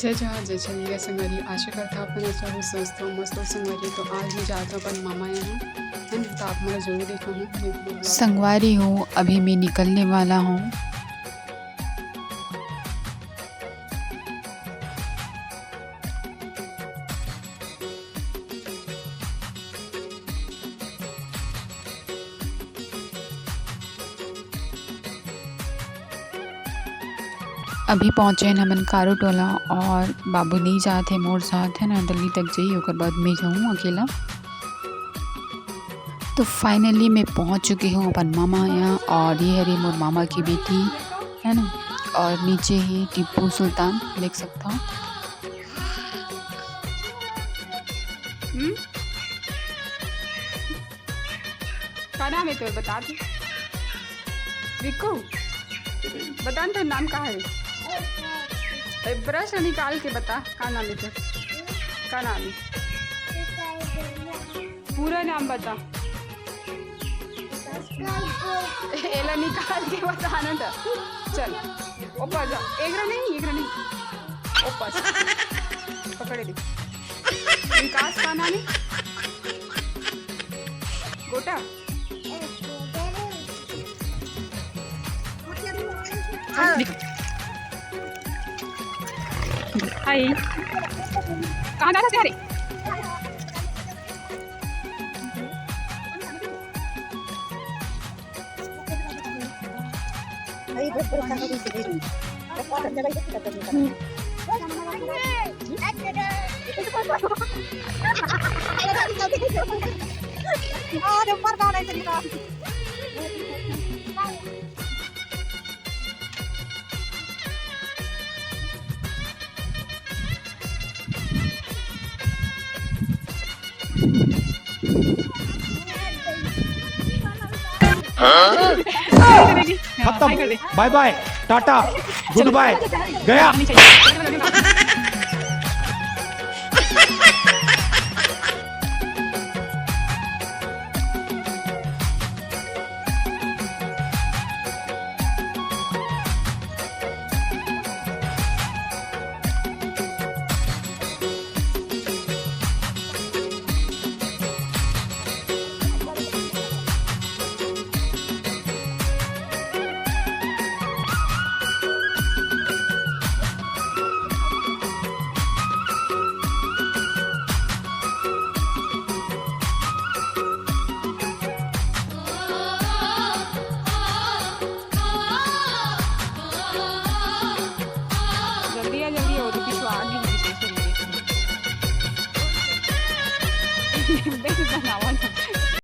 जय जहाँ जय चलिए संगवारी आशा करता हूँ अपन अच्छा हो स्वस्थ हो मस्त हो संगवारी। तो आज भी जाता हूँ अपन मामा यहाँ है ना, तो आप मैं जरूर देखा हूँ संगवारी हूँ, अभी मैं निकलने वाला हूँ। अभी पहुँचे हैं हमन कारो टोला और बाबू नहीं जाते मोर साथ है ना, दिल्ली तक जाइए ओकर बाद मैं जाऊँ अकेला। तो फाइनली मैं पहुँच चुकी हूँ अपन मामा यहाँ, और ये है मोर मामा की बेटी है ना, और नीचे ही टीपू सुल्तान देख सकता हूँ। क्या नाम है तो बता दे रिको, बता तो नाम का है। ब्रश निकाल के बता क्या नाम है तो, क्या नाम है पूरा नाम बता। एला निकाल के बताना था। चल ऊपर जा, एगरा नहीं ऊपर पकड़े दे। विकास का नाम है गोटा। हाय कहाँ जाना तेरे? खत्म, bye bye, tata, goodbye, गया। जल्दी हो तो पिछू आगे बनावा